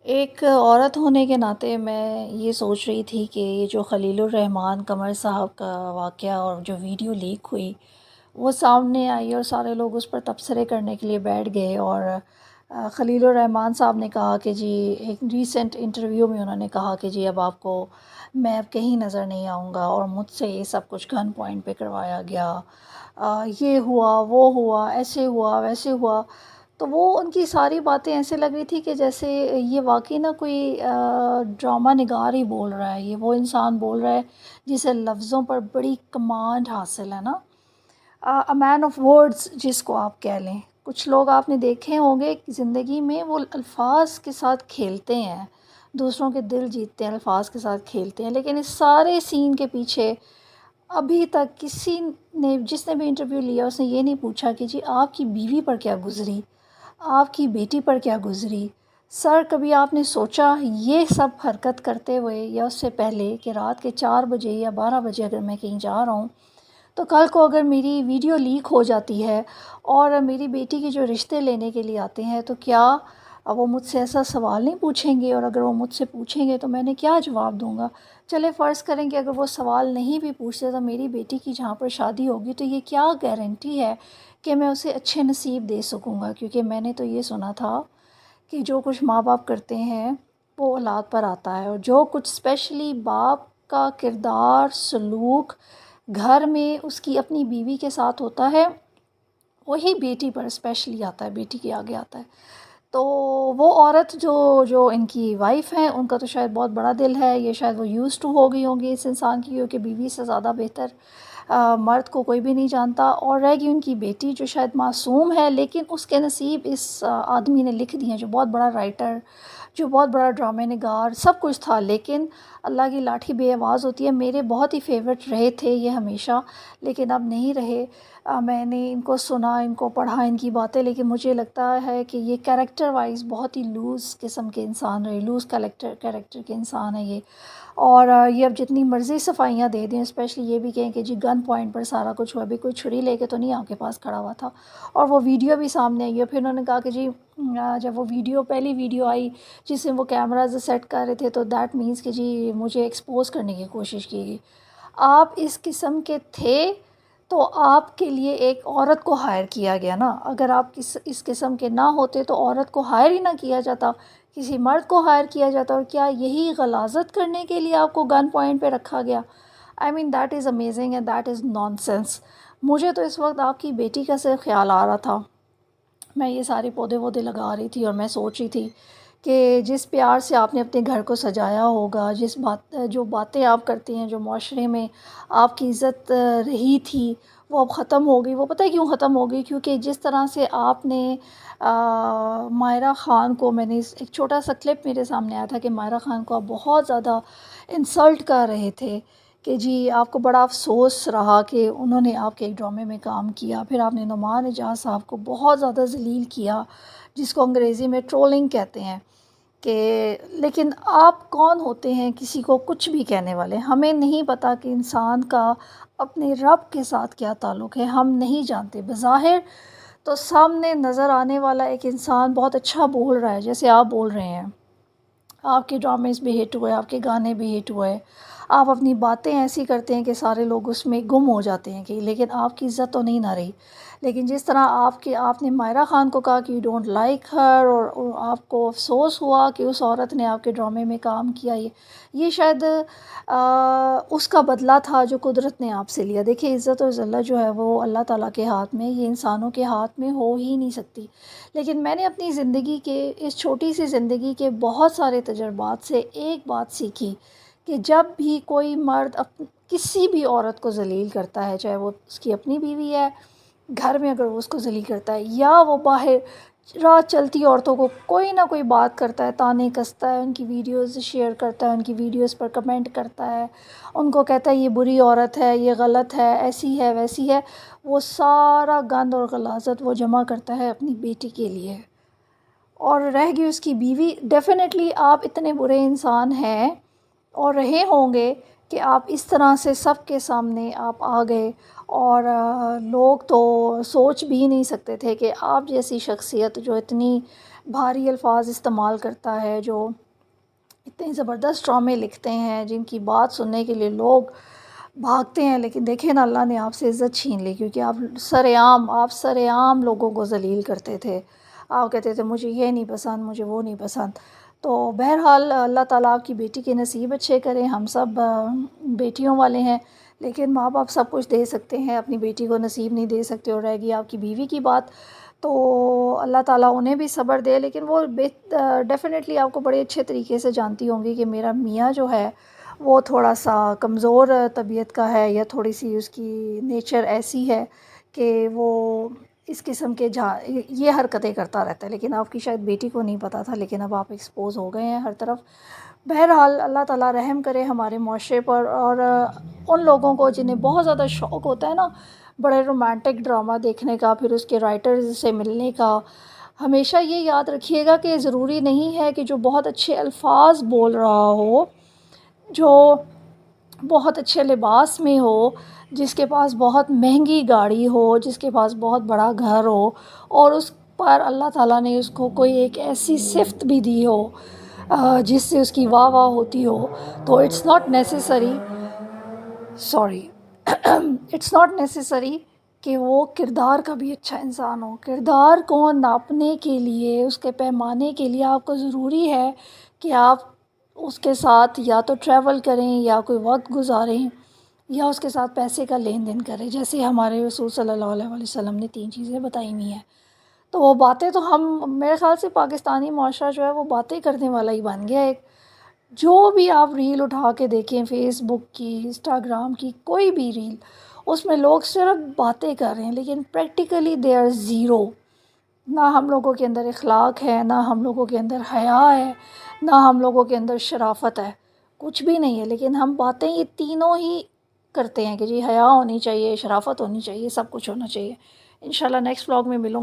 ایک عورت ہونے کے ناطے میں یہ سوچ رہی تھی کہ یہ جو خلیل الرحمن قمر صاحب کا واقعہ اور جو ویڈیو لیک ہوئی وہ سامنے آئی اور سارے لوگ اس پر تبصرے کرنے کے لیے بیٹھ گئے، اور خلیل الرحمن صاحب نے کہا کہ جی ایک ریسنٹ انٹرویو میں انہوں نے کہا کہ جی اب آپ کو میں اب کہیں نظر نہیں آؤں گا اور مجھ سے یہ سب کچھ گن پوائنٹ پہ کروایا گیا، یہ ہوا وہ ہوا ایسے ہوا ویسے ہوا۔ تو وہ ان کی ساری باتیں ایسے لگ رہی تھی کہ جیسے یہ واقعی نا کوئی ڈرامہ نگار ہی بول رہا ہے، یہ وہ انسان بول رہا ہے جسے لفظوں پر بڑی کمانڈ حاصل ہے نا، اے مین آف ورڈز جس کو آپ کہہ لیں۔ کچھ لوگ آپ نے دیکھے ہوں گے کہ زندگی میں وہ الفاظ کے ساتھ کھیلتے ہیں، دوسروں کے دل جیتتے ہیں، الفاظ کے ساتھ کھیلتے ہیں، لیکن اس سارے سین کے پیچھے ابھی تک کسی نے، جس نے بھی انٹرویو لیا، اس نے یہ نہیں پوچھا کہ جی آپ کی بیوی پر کیا گزری، آپ کی بیٹی پر کیا گزری۔ سر کبھی آپ نے سوچا یہ سب حرکت کرتے ہوئے یا اس سے پہلے کہ رات کے 4 بجے یا 12 بجے اگر میں کہیں جا رہا ہوں تو کل کو اگر میری ویڈیو لیک ہو جاتی ہے اور میری بیٹی کے جو رشتے لینے کے لیے آتے ہیں تو کیا وہ مجھ سے ایسا سوال نہیں پوچھیں گے، اور اگر وہ مجھ سے پوچھیں گے تو میں نے کیا جواب دوں گا؟ چلے فرض کریں کہ اگر وہ سوال نہیں بھی پوچھتے تو میری بیٹی کی جہاں پر شادی ہوگی تو یہ کیا گارنٹی ہے کہ میں اسے اچھے نصیب دے سکوں گا؟ کیونکہ میں نے تو یہ سنا تھا کہ جو کچھ ماں باپ کرتے ہیں وہ اولاد پر آتا ہے، اور جو کچھ اسپیشلی باپ کا کردار سلوک گھر میں اس کی اپنی بیوی کے ساتھ ہوتا ہے وہی بیٹی پر اسپیشلی آتا ہے، بیٹی کے آگے آتا ہے۔ تو وہ عورت جو ان کی وائف ہیں ان کا تو شاید بہت بڑا دل ہے، یہ شاید وہ یوز ٹو ہو گئی ہوں گی اس انسان کی، کیونکہ بیوی سے زیادہ بہتر مرد کو کوئی بھی نہیں جانتا، اور رہ گئی ان کی بیٹی جو شاید معصوم ہے لیکن اس کے نصیب اس آدمی نے لکھ دیے ہیں، جو بہت بڑا رائٹر، جو بہت بڑا ڈرامے نگار سب کچھ تھا، لیکن اللہ کی لاٹھی بے آواز ہوتی ہے۔ میرے بہت ہی فیورٹ رہے تھے یہ ہمیشہ، لیکن اب نہیں رہے۔ میں نے ان کو سنا، ان کو پڑھا، ان کی باتیں، لیکن مجھے لگتا ہے کہ یہ کریکٹر وائز بہت ہی لوز قسم کے انسان رہے، لوز کریکٹر کے انسان ہے یہ، اور یہ اب جتنی مرضی صفائیاں دے دیں، اسپیشلی یہ بھی کہیں کہ جی گن پوائنٹ پر سارا کچھ ہوا، ابھی کوئی چھری لے کے تو نہیں آپ کے پاس کھڑا ہوا تھا، اور وہ ویڈیو بھی سامنے آئی ہے۔ پھر انہوں نے کہا کہ جی جب وہ ویڈیو پہلی ویڈیو آئی جس میں وہ کیمراز سیٹ کر رہے تھے تو دیٹ مینس کہ جی مجھے ایکسپوز کرنے کی کوشش کی گئی۔ آپ اس قسم کے تھے تو آپ کے لیے ایک عورت کو ہائر کیا گیا نا، اگر آپ اس قسم کے نہ ہوتے تو عورت کو ہائر ہی نہ کیا جاتا، کسی مرد کو ہائر کیا جاتا، اور کیا یہی غلاظت کرنے کے لیے آپ کو گن پوائنٹ پہ رکھا گیا؟ I mean that is amazing and that is nonsense. مجھے تو اس وقت آپ کی بیٹی کا صرف خیال آ رہا تھا، میں یہ سارے پودے وودے لگا رہی تھی اور میں سوچ رہی تھی کہ جس پیار سے آپ نے اپنے گھر کو سجایا ہوگا، جو باتیں آپ کرتی ہیں، جو معاشرے میں آپ کی عزت رہی تھی وہ اب ختم ہو گئی۔ وہ پتہ ہے کیوں ختم ہو گئی؟ کیونکہ جس طرح سے آپ نے ماہرہ خان کو، میں نے ایک چھوٹا سا کلپ میرے سامنے آیا تھا کہ ماہرہ خان کو آپ بہت زیادہ انسلٹ کر رہے تھے کہ جی آپ کو بڑا افسوس رہا کہ انہوں نے آپ کے ایک ڈرامے میں کام کیا، پھر آپ نے نعمان اعجاز صاحب کو بہت زیادہ ذلیل کیا جس کو انگریزی میں ٹرولنگ کہتے ہیں، کہ لیکن آپ کون ہوتے ہیں کسی کو کچھ بھی کہنے والے؟ ہمیں نہیں پتہ کہ انسان کا اپنے رب کے ساتھ کیا تعلق ہے، ہم نہیں جانتے۔ بظاہر تو سامنے نظر آنے والا ایک انسان بہت اچھا بول رہا ہے، جیسے آپ بول رہے ہیں، آپ کے ڈرامز بھی ہٹ ہوئے، آپ کے گانے بھی ہٹ ہوئے، آپ اپنی باتیں ایسی کرتے ہیں کہ سارے لوگ اس میں گم ہو جاتے ہیں، کہ لیکن آپ کی عزت تو نہیں نہ رہی۔ لیکن جس طرح آپ نے ماہرہ خان کو کہا کہ یو ڈونٹ لائک ہر، اور آپ کو افسوس ہوا کہ اس عورت نے آپ کے ڈرامے میں کام کیا، یہ شاید اس کا بدلہ تھا جو قدرت نے آپ سے لیا۔ دیکھیں عزت اور ذلت جو ہے وہ اللہ تعالیٰ کے ہاتھ میں، یہ انسانوں کے ہاتھ میں ہو ہی نہیں سکتی۔ لیکن میں نے اپنی زندگی کے، اس چھوٹی سی زندگی کے بہت سارے تجربات سے ایک بات سیکھی کہ جب بھی کوئی مرد کسی بھی عورت کو ذلیل کرتا ہے، چاہے وہ اس کی اپنی بیوی ہے، گھر میں اگر وہ اس کو ذلیل کرتا ہے، یا وہ باہر راہ چلتی عورتوں کو کوئی نہ کوئی بات کرتا ہے، تانے کستا ہے، ان کی ویڈیوز شیئر کرتا ہے، ان کی ویڈیوز پر کمنٹ کرتا ہے، ان کو کہتا ہے یہ بری عورت ہے، یہ غلط ہے، ایسی ہے ویسی ہے، وہ سارا گند اور غلاظت وہ جمع کرتا ہے اپنی بیٹی کے لیے، اور رہ گئی اس کی بیوی۔ ڈیفینیٹلی آپ اتنے برے انسان ہیں اور رہے ہوں گے کہ آپ اس طرح سے سب کے سامنے آپ آ گئے، اور لوگ تو سوچ بھی نہیں سکتے تھے کہ آپ جیسی شخصیت جو اتنی بھاری الفاظ استعمال کرتا ہے، جو اتنے زبردست ڈرامے لکھتے ہیں جن کی بات سننے کے لیے لوگ بھاگتے ہیں، لیکن دیکھیں نا اللہ نے آپ سے عزت چھین لی، کیونکہ آپ سر عام لوگوں کو ذلیل کرتے تھے، آپ کہتے تھے مجھے یہ نہیں پسند، مجھے وہ نہیں پسند۔ تو بہرحال اللہ تعالیٰ آپ کی بیٹی کے نصیب اچھے کریں، ہم سب بیٹیوں والے ہیں، لیکن ماں باپ سب کچھ دے سکتے ہیں، اپنی بیٹی کو نصیب نہیں دے سکتے۔ اور رہ گئی آپ کی بیوی کی بات، تو اللہ تعالیٰ انہیں بھی صبر دے، لیکن وہ ڈیفینیٹلی آپ کو بڑے اچھے طریقے سے جانتی ہوں گی کہ میرا میاں جو ہے وہ تھوڑا سا کمزور طبیعت کا ہے، یا تھوڑی سی اس کی نیچر ایسی ہے کہ وہ اس قسم کے یہ حرکتیں کرتا رہتا ہے، لیکن آپ کی شاید بیٹی کو نہیں پتہ تھا، لیکن اب آپ ایکسپوز ہو گئے ہیں ہر طرف۔ بہرحال اللہ تعالیٰ رحم کرے ہمارے معاشرے پر، اور ان لوگوں کو جنہیں بہت زیادہ شوق ہوتا ہے نا بڑے رومانٹک ڈرامہ دیکھنے کا، پھر اس کے رائٹرز سے ملنے کا، ہمیشہ یہ یاد رکھیے گا کہ ضروری نہیں ہے کہ جو بہت اچھے الفاظ بول رہا ہو، جو بہت اچھے لباس میں ہو، جس کے پاس بہت مہنگی گاڑی ہو، جس کے پاس بہت بڑا گھر ہو، اور اس پر اللہ تعالیٰ نے اس کو کوئی ایک ایسی صفت بھی دی ہو جس سے اس کی واہ واہ ہوتی ہو، تو it's not necessary it's not necessary کہ وہ کردار کا بھی اچھا انسان ہو۔ کردار کو ناپنے کے لیے، اس کے پیمانے کے لیے آپ کو ضروری ہے کہ آپ اس کے ساتھ یا تو ٹریول کریں، یا کوئی وقت گزاریں، یا اس کے ساتھ پیسے کا لین دین کریں، جیسے ہمارے رسول صلی اللہ علیہ وسلم نے 3 چیزیں بتائی ہوئی ہیں۔ تو وہ باتیں تو میرے خیال سے پاکستانی معاشرہ جو ہے وہ باتیں کرنے والا ہی بن گیا ہے۔ جو بھی آپ ریل اٹھا کے دیکھیں، فیس بک کی، انسٹاگرام کی، کوئی بھی ریل، اس میں لوگ صرف باتیں کر رہے ہیں، لیکن پریکٹیکلی دے آر زیرو۔ نہ ہم لوگوں کے اندر اخلاق ہے، نہ ہم لوگوں کے اندر حیا ہے، نہ ہم لوگوں کے اندر شرافت ہے، کچھ بھی نہیں ہے، لیکن ہم باتیں یہ تینوں ہی کرتے ہیں کہ جی حیا ہونی چاہیے، شرافت ہونی چاہیے، سب کچھ ہونا چاہیے۔ انشاءاللہ نیکسٹ ولاگ میں ملوں گی۔